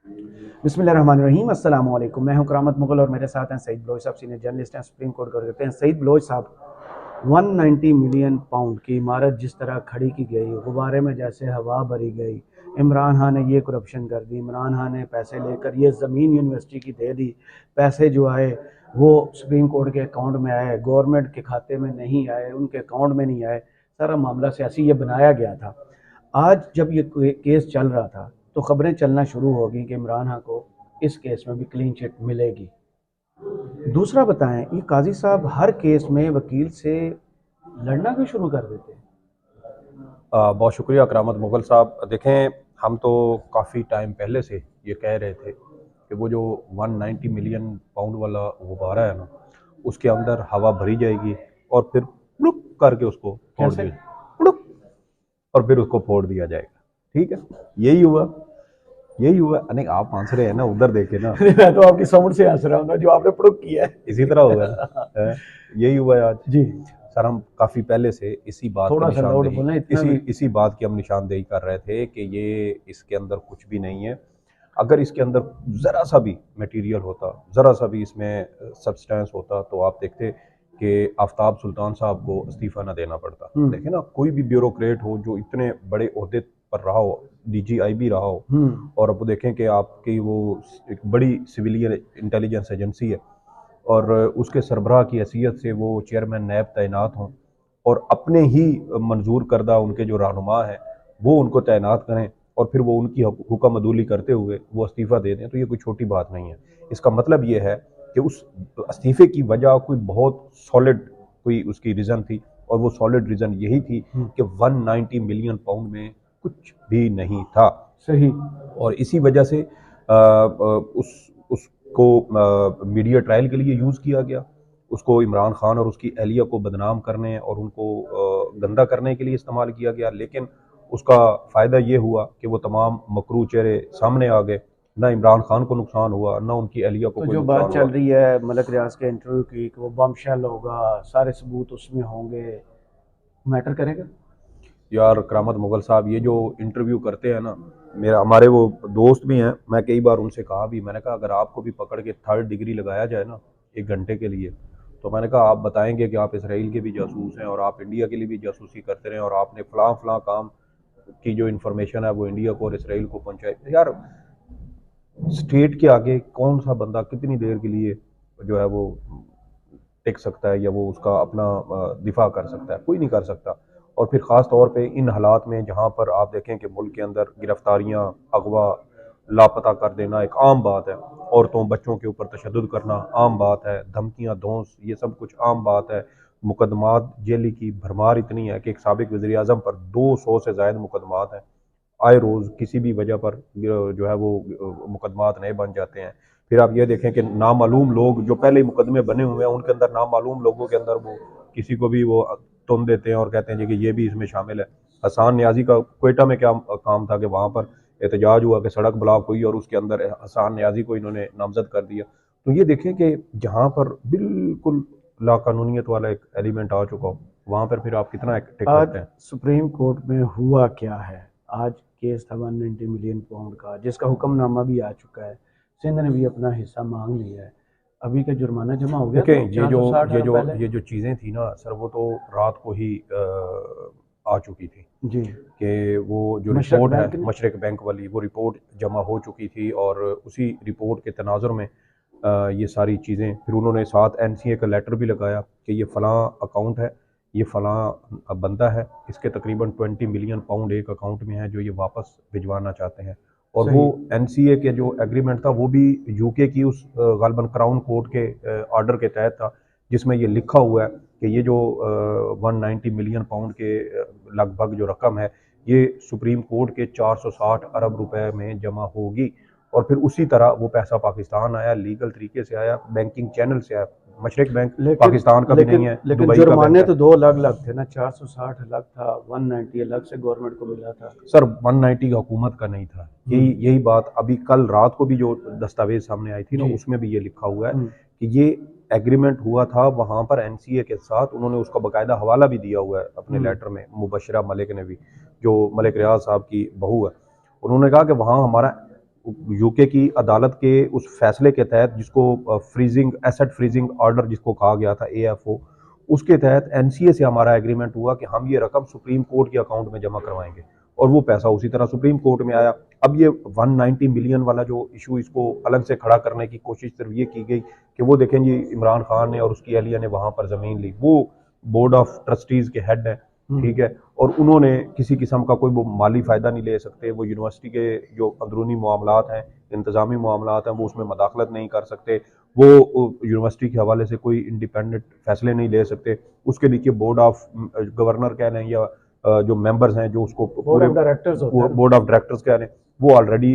बिस्मिल्लाहिर्रहमानिर्रहीम, अस्सलाम वालेकुम। मैं हूं करामत मुगल और मेरे साथ हैं सईद बलोच साहब, सीनियर जर्नलिस्ट हैं, सुप्रीम कोर्ट का करते हैं। सईद बलोच साहब, 190 मिलियन पाउंड की इमारत जिस तरह खड़ी की गई, गुब्बारे में जैसे हवा भरी गई। इमरान खान ने ये करप्शन कर दी, इमरान खान ने पैसे लेकर ये ज़मीन यूनिवर्सिटी की दे दी। पैसे जो आए वो सुप्रीम कोर्ट के अकाउंट में आए, गवर्नमेंट के खाते में नहीं आए, उनके अकाउंट में नहीं आए। सारा मामला सियासी ये बनाया गया था। आज जब ये केस चल रहा था तो खबरें चलना शुरू हो गई कि इमरान खान को इस केस में भी क्लीन चिट मिलेगी। दूसरा बताएं, ये काजी साहब हर केस में वकील से लड़ना क्यों शुरू कर देते हैं? बहुत शुक्रिया करामत मुग़ल साहब। देखें, हम तो काफ़ी टाइम पहले से ये कह रहे थे कि वो जो 190 मिलियन पाउंड वाला गुब्बारा है ना, उसके अंदर हवा भरी जाएगी और फिर प्लुक करके उसको फोड़ कैसे? दिया, प्लुक, और फिर उसको फोड़ दिया जाएगा। ठीक है, यही हुआ, यही हुआ। नहीं, आप हंस रहे हैं ना, उधर देखे ना। मैं तो आपकी साउंड से हंस रहा हूँ ना, जो आपने प्रूव किया इसी तरह होगा ना। यही हुआ है आज। जी। सर, हम काफ़ी पहले से इसी बात का थोड़ा सा लाउड निशानदेही बोलें, इतना इसी भी। इसी बात की हम निशानदेही कर रहे थे कि ये इसके अंदर कुछ भी नहीं है। अगर इसके अंदर ज़रा सा भी मटेरियल होता, ज़रा सा भी इसमें सब्सटेंस होता, तो आप देखते कि आफ्ताब सुल्तान साहब को इस्तीफ़ा ना देना पड़ता। देखें ना, कोई भी ब्यूरोक्रेट हो जो इतने बड़े ओहदे पर रहा हो, DGIB रहा हो, और अब वो देखें कि आपकी वो एक बड़ी सिविलियन इंटेलिजेंस एजेंसी है और उसके सरबराह की हैसियत से वो चेयरमैन नैब तैनात हों और अपने ही मंजूर करदा उनके जो रहनुमा हैं वो उनको तैनात करें और फिर वो उनकी हुक्म अदूली करते हुए वो इस्तीफ़ा दे दें, तो ये कोई छोटी बात नहीं है। इसका मतलब ये है कि उस इस्तीफ़े की वजह कोई बहुत सॉलिड कोई उसकी रीज़न थी, और वो सॉलिड रीज़न यही थी कि 190 मिलियन पाउंड में कुछ भी नहीं था। सही। और इसी वजह से उसको मीडिया ट्रायल के लिए यूज़ किया गया। उसको इमरान खान और उसकी अहलिया को बदनाम करने और उनको गंदा करने के लिए इस्तेमाल किया गया। लेकिन उसका फ़ायदा ये हुआ कि वो तमाम मकरू चेहरे सामने आ गए। ना इमरान खान को नुकसान हुआ, ना उनकी अहलिया को तो कोई जो नुकसान बात चल हुआ। रही है मलक रियाज के इंटरव्यू की कि वो बमशेल होगा, सारे सबूत उसमें होंगे, मैटर करेगा? यार करामत मुग़ल साहब, ये जो इंटरव्यू करते हैं ना, मेरा हमारे वो दोस्त भी हैं, मैं कई बार उनसे कहा भी, मैंने कहा अगर आपको भी पकड़ के 3rd डिग्री लगाया जाए ना 1 घंटे के लिए, तो मैंने कहा आप बताएंगे कि आप इसराइल के भी जासूस हैं और आप इंडिया के लिए भी जासूसी करते रहे और आपने फ़लाँ फ़लाँ काम की जो इन्फॉर्मेशन है वो इंडिया को और इसराइल को पहुँचाई। यार, स्टेट के आगे कौन सा बंदा कितनी देर के लिए जो है वो टिक सकता है या वो उसका अपना दिफा कर सकता है? कोई नहीं कर सकता। और फिर ख़ास तौर पे इन हालात में जहाँ पर आप देखें कि मुल्क के अंदर गिरफ्तारियाँ, अगवा, लापता कर देना एक आम बात है, औरतों बच्चों के ऊपर तशद्दुद करना आम बात है, धमकियाँ, धौंस, ये सब कुछ आम बात है। मुकदमात जेली की भरमार इतनी है कि एक साबिक वज़ीर आज़म पर 200 से ज़ायद मुकदमात हैं। आए रोज़ किसी भी वजह पर जो है वो मुकदमात नए बन जाते हैं। फिर आप ये देखें कि नामालूम लोग जो पहले ही मुकदमे बने हुए हैं, उनके अंदर नामालूम लोगों के अंदर वो किसी को भी वो तुन देते हैं और कहते हैं जी कि ये भी इसमें शामिल है। हसान न्याजी का क्वेटा में क्या काम था कि वहाँ पर एहतजाज हुआ कि सड़क ब्लॉक हुई और उसके अंदर हसान न्याजी को इन्होंने नामजद कर दिया। तो ये देखें कि जहाँ पर बिल्कुल लाकानूनियत वाला एक एलिमेंट आ चुका हो, वहाँ पर फिर आप कितना टिक आज सकते हैं? सुप्रीम कोर्ट में हुआ क्या है? आज केस था 190 मिलियन पाउंड का, जिसका हुक्मनामा भी आ चुका है। सिंध ने भी अपना हिस्सा मांग लिया है। अभी का जुर्माना जमा हो गया था देखें, ये जो 460 ये अरब जो पहले। ये जो चीज़ें थी ना सर, वो तो रात को ही आ चुकी थी जी। कि वो जो मशरक रिपोर्ट है बैंक ने। मशरक बैंक वाली, वो रिपोर्ट जमा हो चुकी थी और उसी रिपोर्ट के तनाजुर में ये सारी चीज़ें फिर उन्होंने साथ NCA का लेटर भी लगाया कि ये फ़लाँ अकाउंट है, ये फ़लाँ बंदा है, इसके तकरीबन 20 मिलियन पाउंड एक अकाउंट में है जो ये वापस भिजवाना चाहते हैं। और वो सही। NCA के जो एग्रीमेंट था वो भी UK की उस गालबन क्राउन कोर्ट के ऑर्डर के तहत था, जिसमें ये लिखा हुआ है कि ये जो 190 मिलियन पाउंड के लगभग जो रकम है, ये सुप्रीम कोर्ट के 460 अरब रुपए में जमा होगी। और फिर उसी तरह वो पैसा पाकिस्तान आया, लीगल तरीके से आया, बैंकिंग चैनल से आया। मशरक बैंक लेकिन पाकिस्तान का भी नहीं लेकिन है, लेकिन दुबई का बैंक जुर्माने है। तो दो अलग अलग थे ना, 460 अलग था, 190 अलग से गवर्नमेंट को मिला था। सर, 190 हुकूमत का नहीं था। यही यही बात अभी कल रात को भी जो दस्तावेज सामने आई थी ना, जी। उसमें भी ये लिखा हुआ है कि ये एग्रीमेंट हुआ था वहाँ पर NCA के साथ। उन्होंने उसका बाकायदा हवाला भी दिया हुआ है अपने लेटर में, मुबशरा मलिक ने भी, जो मलिक रियाज साहब की बहू है। उन्होंने कहा कि वहाँ हमारा यूके की अदालत के उस फैसले के तहत, जिसको फ्रीजिंग एसेट फ्रीजिंग ऑर्डर जिसको कहा गया था, AFO, उसके तहत NCA से हमारा एग्रीमेंट हुआ कि हम ये रकम सुप्रीम कोर्ट के अकाउंट में जमा करवाएंगे, और वो पैसा उसी तरह सुप्रीम कोर्ट में आया। अब ये 190 मिलियन वाला जो इशू, इसको अलग से खड़ा करने की कोशिश सिर्फ ये की गई कि वो देखें जी, इमरान खान ने और उसकी अहलिया ने वहाँ पर ज़मीन ली, वो बोर्ड ऑफ ट्रस्टीज़ के हेड हैं, ठीक है, और उन्होंने किसी किस्म का कोई वो माली फ़ायदा नहीं ले सकते, वो यूनिवर्सिटी के जो अंदरूनी मामलात हैं, इंतज़ामी मामलात हैं, वो उसमें मदाखलत नहीं कर सकते, वो यूनिवर्सिटी के हवाले से कोई इंडिपेंडेंट फैसले नहीं ले सकते। उसके नीचे बोर्ड ऑफ गवर्नर कह लें या जो मेंबर्स हैं, जो उसको बोर्ड ऑफ डायरेक्टर्स होता है, बोर्ड ऑफ डायरेक्टर्स कह लें, वो ऑलरेडी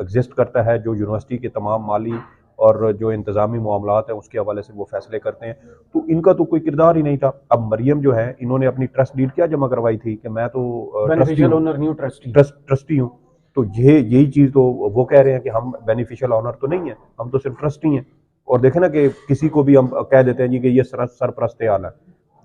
एग्जिस्ट करता है, जो यूनिवर्सिटी के तमाम माली और जो इंतज़ामी मामलात हैं उसके हवाले से वो फैसले करते हैं। तो इनका तो कोई किरदार ही नहीं था। अब मरियम जो है, इन्होंने अपनी ट्रस्ट डीड क्या जमा करवाई थी कि मैं तो beneficial owner new trustee. Trustee हूँ। तो यही चीज़ तो वो कह रहे हैं कि हम बेनिफिशियल ऑनर तो नहीं है, हम तो सिर्फ ट्रस्टी हैं। और देखें ना कि किसी को भी हम कह देते हैं जी कि ये सरपरस्त आला है,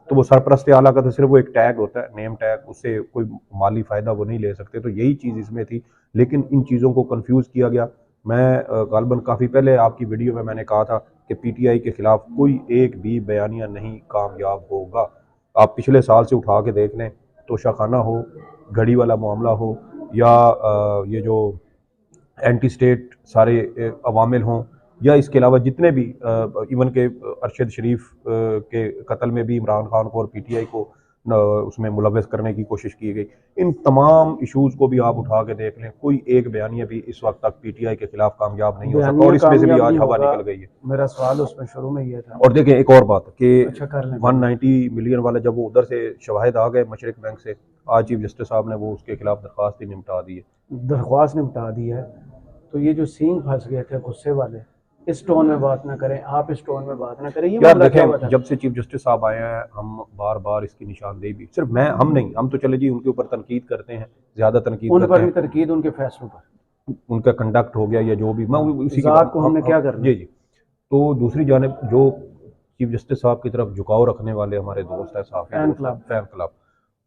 तो वो सरपरस्त आला का तो सिर्फ वो एक टैग होता है, नेम टैग, उससे कोई माली फ़ायदा वो नहीं ले सकते। तो यही चीज़ इसमें थी, लेकिन इन चीज़ों को कंफ्यूज किया गया। मैं गालबन काफ़ी पहले आपकी वीडियो में मैंने कहा था कि PTI के ख़िलाफ़ कोई एक भी बयानिया नहीं कामयाब होगा। आप पिछले साल से उठा के देख लें, तोशाखाना हो, घड़ी वाला मामला हो, या ये जो एंटी स्टेट सारे अवामिल हों, या इसके अलावा जितने भी इवन के अरशद शरीफ के कत्ल में भी इमरान खान को और PTI को उसमें मुलव्वस करने की कोशिश की गई, इन तमाम इशूज़ को भी आप उठा के देख लें, कोई एक बयानिया भी इस वक्त तक PTI के खिलाफ कामयाब नहीं हो सका, और इसमें से भी आज हवा निकल गई है। मेरा सवाल उसमें शुरू में ये था। और देखें एक और बात कि अच्छा, कर लें। 190 मिलियन वाला जब वो उधर से शवाहिद आ गए मशरक बैंक से, आज चीफ जस्टिस साहब ने वो उसके खिलाफ दरख्वास्त ही निपटा दी है। दरख्वास्त निपटा दी है। तो ये जो सींग फंस गए थे गुस्से वाले, इस टोन में बात ना करें, आप इस टोन में बात ना करें, ये यार मामला क्या हुआ देखें, था? जब से चीफ जस्टिस साहब आए हैं, हम बार बार इसकी निशानदेही भी, सिर्फ हम नहीं, हम तो चले जी उनके ऊपर तनकीद करते हैं, ज्यादा तनकीद उन करते पर भी हैं, तनकीद, उनके फैसलों पर, उनका कंडक्ट हो गया या जो भी, मैं उसी की जात को हमने क्या करना। जी जी। तो दूसरी जानिब जो चीफ जस्टिस साहब की तरफ झुकाव रखने वाले हमारे दोस्त हैं, साफी फैन दोस्त हैं, क्लब। फैन क्लब,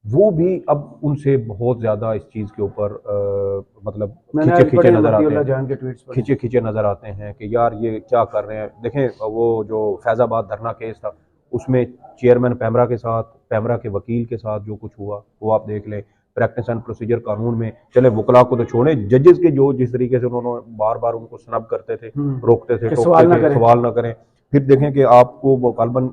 वो भी अब उनसे बहुत ज्यादा इस चीज के ऊपर मतलब मैंने खींचे आज खींचे पढ़े नजर आते मतीउल्लाह हैं, जान के ट्वीट्स पढ़े। खींचे खींचे नजर आते हैं कि यार ये क्या कर रहे हैं। देखें, वो जो फैजाबाद धरना केस था, उसमें चेयरमैन पैमरा के साथ, पैमरा के वकील के साथ जो कुछ हुआ, वो आप देख लें। प्रैक्टिस एंड प्रोसीजर कानून में, चले वकला को तो छोड़े, जजेस के जो जिस तरीके से उन्होंने बार बार उनको स्नब करते थे, रोकते थे, सवाल टोकते थे, सवाल ना करें। फिर देखें कि आपको वो गालबन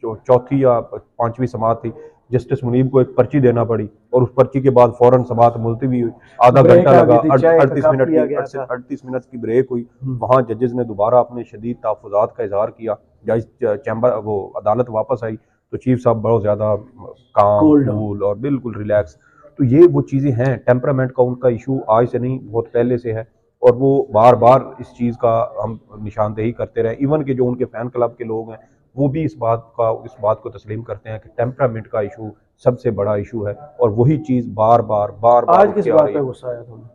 चौथी या पांचवी समाअत थी, जस्टिस मुनीब को एक पर्ची देना पड़ी, और उस पर्ची के बाद फौरन समाअत मुलतवी हुई, आधा घंटा लगा, 38 मिनट की ब्रेक हुई। वहाँ जजेस ने दोबारा अपने शदीद तहफ़्फ़ुज़ात का इजहार किया। जज चैम्बर वो अदालत वापस आई तो चीफ साहब बहुत ज़्यादा काम, कूल और बिल्कुल रिलैक्स। तो ये वो चीज़ें हैं, टेम्परामेंट का उनका इशू आज से नहीं, बहुत पहले से है, और वो बार बार इस चीज़ का हम निशानदेही करते रहे। इवन के जो उनके फ़ैन क्लब के लोग हैं, वो भी इस बात को तस्लीम करते हैं कि टेम्परामेंट का इशू सबसे बड़ा इशू है, और वही चीज़ बार बार आज किस बात पे गुस्सा आया तुम्हें?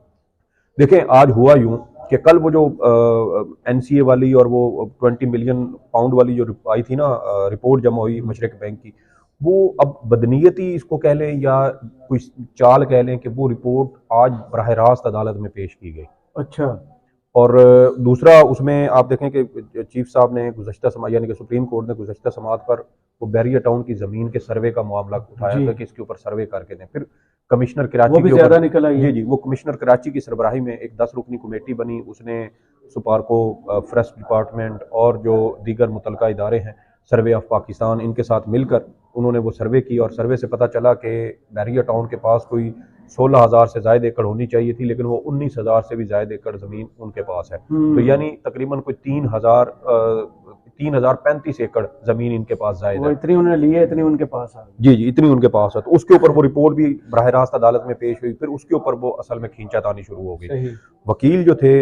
देखें, आज हुआ यूं कि कल वो जो NCA वाली और वो 20 मिलियन पाउंड वाली जो आई थी ना, रिपोर्ट जमा हुई मशरक बैंक की, वो अब बदनीयती इसको कह लें या कोई चाल कह लें कि वो रिपोर्ट आज बराह रास्त अदालत में पेश की गई। अच्छा। और दूसरा, उसमें आप देखें कि चीफ साहब ने गुज़श्ता समाअत, यानी कि सुप्रीम कोर्ट ने गुज़श्ता समाअत पर वो बैरिया टाउन की ज़मीन के सर्वे का मामला उठाया था कि इसके ऊपर सर्वे करके दें। फिर कमिश्नर कराची के ऊपर निकल आई। जी जी, वो कमिश्नर कराची की सरबराही में एक 10 रुकनी कमेटी बनी, उसने सुपारको, फॉरेस्ट डिपार्टमेंट और जो दीगर मुतलका इदारे हैं, सर्वे ऑफ पाकिस्तान, इनके साथ मिलकर उन्होंने वो सर्वे की, और सर्वे से पता चला कि बैरिया टाउन के पास कोई 16,000 से ज़ायद एकड़ होनी चाहिए थी, लेकिन वो 19,000 से भी ज़ायद एकड़ ज़मीन उनके पास है। तो यानी तकरीबन कोई 3,035 एकड़ ज़मीन इनके पास ज़ायद है। इतनी उन्होंने ली है, इतनी उनके पास है। जी जी, इतनी उनके पास है। तो उसके ऊपर वो रिपोर्ट भी बराह रास्त अदालत में पेश हुई। फिर उसके ऊपर वो असल में खींचातानी शुरू हो गई। वकील जो थे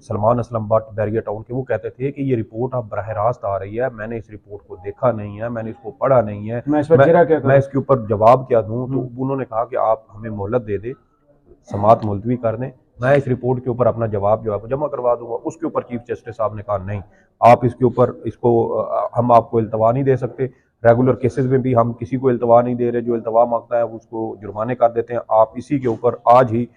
सलमान असलम भट्ट बैरिया टाउन के, वो कहते थे कि ये रिपोर्ट अब बराह रास्त आ रही है, मैंने इस रिपोर्ट को देखा नहीं है, मैंने इसको पढ़ा नहीं है, मैं इसके ऊपर जवाब क्या दूं। तो उन्होंने कहा कि आप हमें मोहलत दे दे, समाअत मुलतवी कर दें, मैं इस रिपोर्ट के ऊपर अपना जवाब जो है जमा करवा दूंगा। उसके ऊपर चीफ जस्टिस साहब ने कहा नहीं, आप इसके ऊपर हम आपको इल्तवा नहीं दे सकते, रेगुलर केसेस में भी हम किसी को इल्तवा नहीं दे रहे, जो इल्तवा मांगता है उसको जुर्माने कर देते हैं, आप इसी के ऊपर आज ही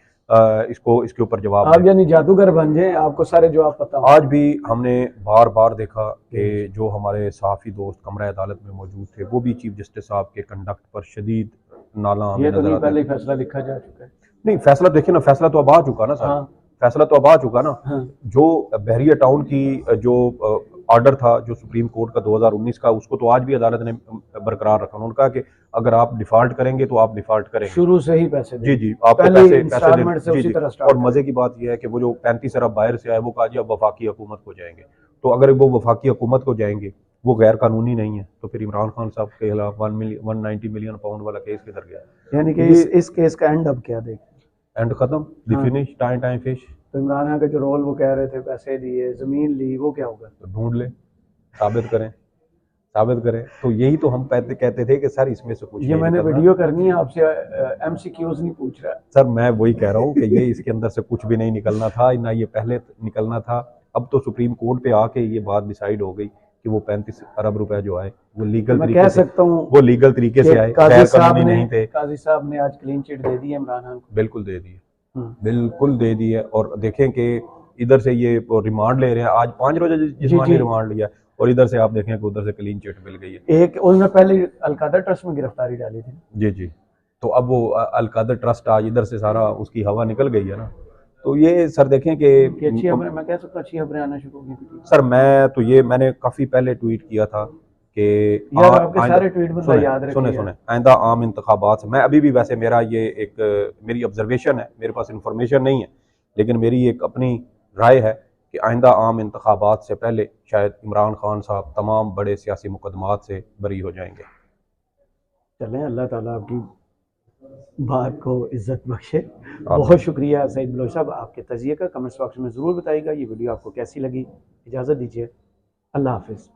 इसको इसके ऊपर जवाब आप दें। यानी जादूगर बन जाए, आपको सारे जवाब पता हो। आज भी हमने बार बार देखा कि जो हमारे सहाफ़ी दोस्त कमरा अदालत में मौजूद थे वो भी चीफ जस्टिस साहब के कंडक्ट पर शदीद नाला हमें ये तो नजर नहीं, आता पहले है। ही फैसला लिखा जा चुका है। नहीं, फैसला देखिए ना, फैसला तो अब आ चुका ना सर। हाँ फैसला तो अब आ चुका ना। हाँ। जो बहरिया टाउन की जो ऑर्डर था जो सुप्रीम कोर्ट का 2019 का, उसको तो आज भी अदालत ने बरकरार रखा। उन्होंने कहा कि अगर आप डिफॉल्ट करेंगे तो आप डिफॉल्ट करेंगे, शुरू से ही पैसे जी दें, जी, आपको पहले पैसे पैसे इंस्टॉलमेंट से जी उसी जी। तरह और स्टार्ट मजे की बात यह है कि वो जो 35 अरब बाहर से आए वो कहा जी अब वफाकी हुकूमत को जाएंगे। तो अगर वो वफाकी हुकूमत को जाएंगे, वो गैर कानूनी नहीं है, तो फिर इमरान खान साहब के खिलाफ 190 मिलियन पाउंड वाला केस किधर गया? यानी कि ये इस केस का एंड अब क्या देखें? एंड खत्म, द हाँ। Finish, time time fish. तो इमरान खान का जो रोल वो कह रहे थे पैसे दिए ज़मीन ली, वो क्या होगा? तो ढूंढ ले, साबित करें, साबित करें। तो यही तो हम पहले कहते थे कि सर इसमें से कुछ ये नहीं मैंने निकलना। वीडियो करनी है आपसे, MCQs नहीं पूछ रहा। सर मैं वही कह रहा हूँ कि ये इसके अंदर से कुछ भी नहीं निकलना था, ना ये पहले निकलना था। अब तो सुप्रीम कोर्ट पे आके ये बात डिसाइड हो गई कि वो 35 अरब रुपए जो आए वो तो लीगल मैं तरीके कह से, सकता हूँ वो लीगल तरीके से आए, काजी गैर साहब कानूनी ने नहीं थे। काजी साहब ने आज क्लीन चिट दे दी है इमरान खान को। बिल्कुल दे दिए, हम्म। बिल्कुल दे दी है। और देखें कि इधर से ये रिमांड ले रहे हैं, आज 5 रोजा जी जिस्मानी जी। रिमांड लिया, और इधर से आप देखें कि उधर से क्लीन चिट मिल गई है। एक उसने पहले अलकादा ट्रस्ट में गिरफ्तारी डाली थी। जी जी। तो अब वो अलकादर ट्रस्ट आज इधर से सारा उसकी हवा निकल गई है ना। तो ये सर देखें कि अच्छी कि खबरें, मैं कह सकता हूँ अच्छी खबरें आना शुरू हो गई। सर मैं तो ये मैंने काफ़ी पहले ट्वीट किया था कि यार आपके सारे ट्वीट बंदा सुने याद सुने रखेगा। सुने आइंदा आम इंतखाबात से, मैं अभी भी वैसे मेरा ये एक मेरी ऑब्जर्वेशन है, मेरे पास इंफॉर्मेशन नहीं है, लेकिन मेरी एक अपनी राय है कि आइंदा आम इंतखाबात से पहले शायद इमरान खान साहब तमाम बड़े सियासी मुकदमात से बरी हो जाएंगे। चलें, अल्लाह ताला आपकी बात को इज्जत बख्शे। बहुत शुक्रिया सईद बलोच साहब, आपके तजिए का कमेंट्स बॉक्स में ज़रूर बताइएगा। ये वीडियो आपको कैसी लगी? इजाज़त दीजिए, अल्लाह हाफिज़।